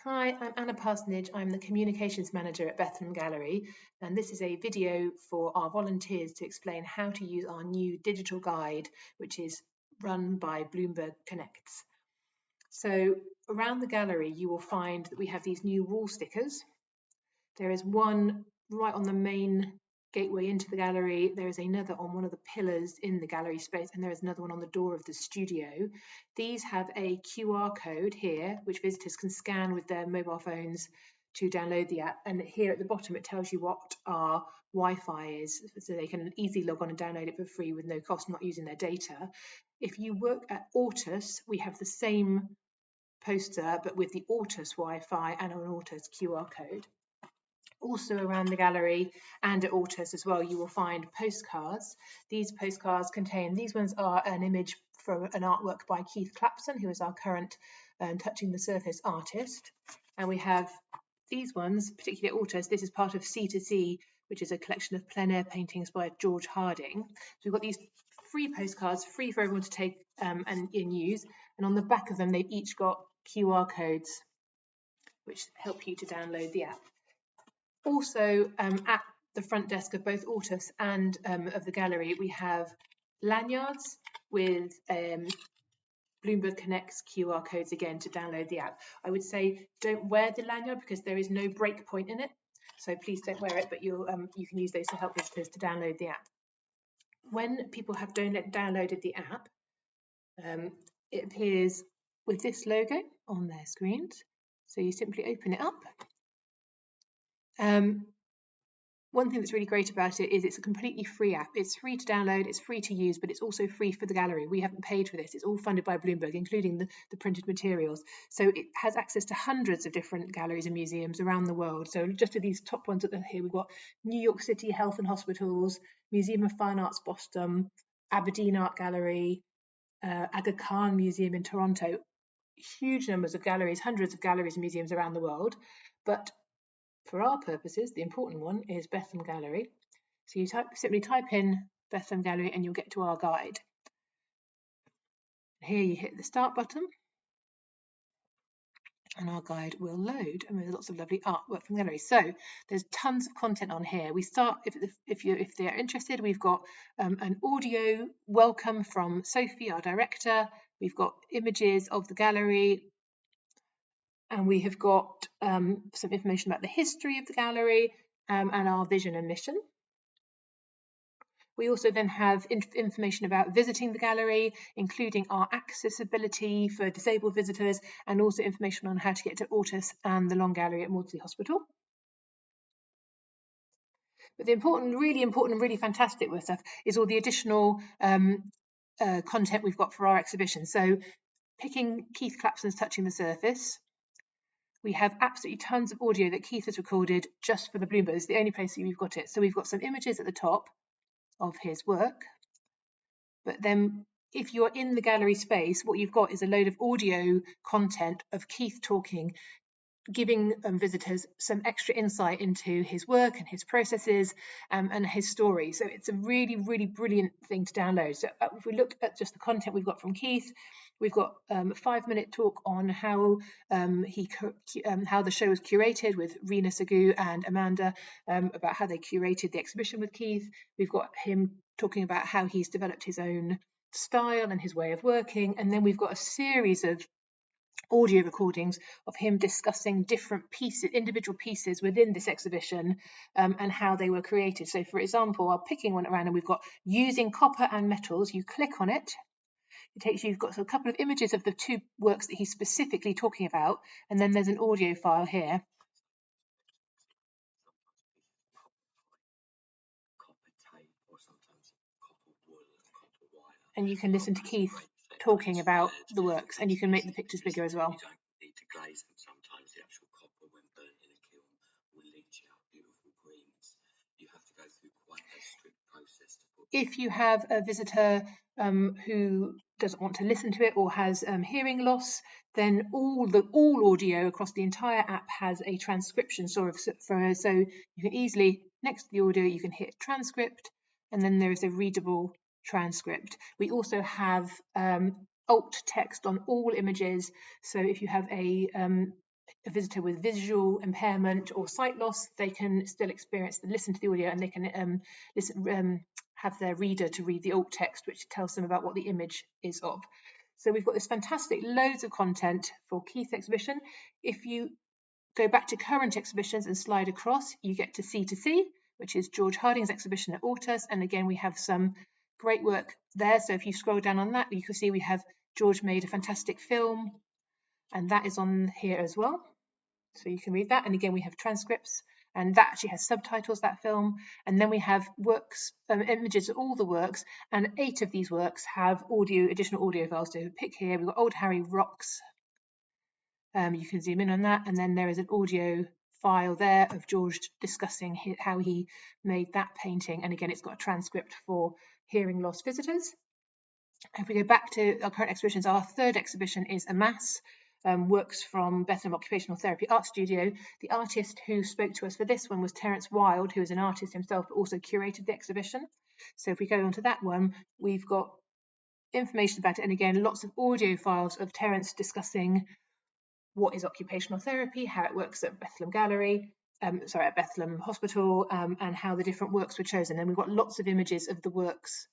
Hi, I'm Anna Parsonage. I'm the Communications Manager at Bethlem Gallery, and this is a video for our volunteers to explain how to use our new digital guide, which is run by Bloomberg Connects. So around the gallery, you will find that we have these new wall stickers. There is one right on the main gateway into the gallery. There is another on one of the pillars in the gallery space, and there is another one on the door of the studio. These have a QR code here, which visitors can scan with their mobile phones to download the app. And here at the bottom, it tells you what our Wi-Fi is, so they can easily log on and download it for free with no cost, not using their data. If you work at Ortus, we have the same poster, but with the Ortus Wi-Fi and an Ortus QR code. Also around the gallery and at Ortus as well, you will find postcards. These postcards contain, these ones are an image from an artwork by Keith Clapson, who is our current Touching the Surface artist. And we have these ones, particularly at Ortus. This is part of C2C, which is a collection of plein air paintings by George Harding. So we've got these free postcards, free for everyone to take and use. And on the back of them, they've each got QR codes, which help you to download the app. Also, at the front desk of both Ortus and of the gallery, we have lanyards with Bloomberg Connects QR codes again to download the app. I would say don't wear the lanyard because there is no break point in it. So please don't wear it, but you can use those to help visitors to download the app. When people have downloaded the app, it appears with this logo on their screens. So you simply open it up. One thing that's really great about it is it's a completely free app. It's free to download, it's free to use, but it's also free for the gallery. We haven't paid for this. It's all funded by Bloomberg, including the printed materials. So it has access to hundreds of different galleries and museums around the world. So just to these top ones here, we've got New York City Health and Hospitals, Museum of Fine Arts Boston, Aberdeen Art Gallery, Aga Khan Museum in Toronto. Huge numbers of galleries, hundreds of galleries and museums around the world. But for our purposes, the important one is Bethlem Gallery. So you simply type in Bethlem Gallery and you'll get to our guide. Here you hit the start button and our guide will load, and there's lots of lovely artwork from the gallery. So there's tons of content on here. We start, if they're interested, we've got an audio welcome from Sophie, our director. We've got images of the gallery, and we have got some information about the history of the gallery and our vision and mission. We also then have information about visiting the gallery, including our accessibility for disabled visitors, and also information on how to get to Ortus and the Long Gallery at Maudsley Hospital. But the really important and really fantastic stuff is all the additional content we've got for our exhibition. So picking Keith Clapson's Touching the Surface, we have absolutely tons of audio that Keith has recorded just for the Bloomberg. It's the only place that we've got it. So we've got some images at the top of his work, but then if you're in the gallery space, what you've got is a load of audio content of Keith talking, giving visitors some extra insight into his work and his processes and his story. So it's a really, really brilliant thing to download. So if we look at just the content we've got from Keith, we've got a 5-minute talk on how the show was curated with Rena Sagu and Amanda, about how they curated the exhibition with Keith. We've got him talking about how he's developed his own style and his way of working. And then we've got a series of audio recordings of him discussing different pieces, individual pieces within this exhibition, and how they were created. So for example, I'm picking one at random. We've got Using Copper and Metals. You click on it, it takes you, you've got a couple of images of the two works that he's specifically talking about, and then there's an audio file here. And you can listen to Keith talking about the works, and you can make the pictures bigger as well. You don't need to glaze them. Sometimes the actual copper, when burnt in a kiln, will leach out beautiful greens. You have to go through quite a strict process to put. If you have a visitor who doesn't want to listen to it or has hearing loss, then all audio across the entire app has a transcription so you can easily, next to the audio, you can hit transcript, and then there is a readable transcript. We also have alt text on all images, so if you have a a visitor with visual impairment or sight loss, they can still listen to the audio, and they can have their reader to read the alt text, which tells them about what the image is of. So we've got this fantastic loads of content for Keith's exhibition. If you go back to current exhibitions and slide across, you get to C2C, which is George Harding's exhibition at Altus. And again, we have some great work there. So if you scroll down on that, you can see we have George made a fantastic film, and that is on here as well. So you can read that. And again, we have transcripts, and that actually has subtitles, that film. And then we have works, images of all the works, and 8 of these works have additional audio files. So pick here, we've got Old Harry Rocks. You can zoom in on that, and then there is an audio file there of George discussing how he made that painting. And again, it's got a transcript for hearing loss visitors. If we go back to our current exhibitions, our 3rd exhibition is Amass, works from Bethlem Occupational Therapy Art Studio. The artist who spoke to us for this one was Terence Wild, who is an artist himself, but also curated the exhibition. So if we go on to that one, we've got information about it, and again, lots of audio files of Terence discussing what is occupational therapy, how it works at Bethlem Gallery, at Bethlem Hospital, and how the different works were chosen. And we've got lots of images of the works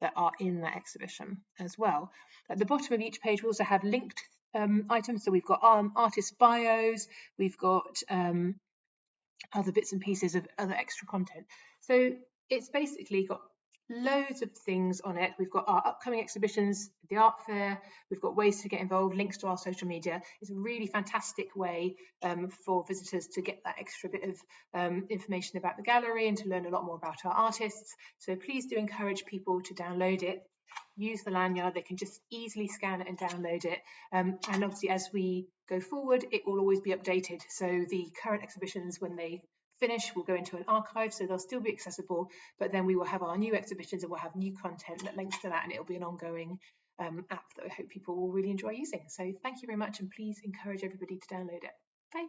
that are in that exhibition as well. At the bottom of each page, we also have linked items. So we've got artist bios, we've got other bits and pieces of other extra content. So it's basically got loads of things on it. We've got our upcoming exhibitions, the art fair, we've got ways to get involved, links to our social media. It's a really fantastic way for visitors to get that extra bit of information about the gallery and to learn a lot more about our artists. So please do encourage people to download it. Use the lanyard, they can just easily scan it and download it. And obviously, as we go forward, it will always be updated. So the current exhibitions, when they finish, will go into an archive, so they'll still be accessible, but then we will have our new exhibitions and we'll have new content that links to that, and it'll be an ongoing app that I hope people will really enjoy using. So thank you very much, and please encourage everybody to download it. Bye.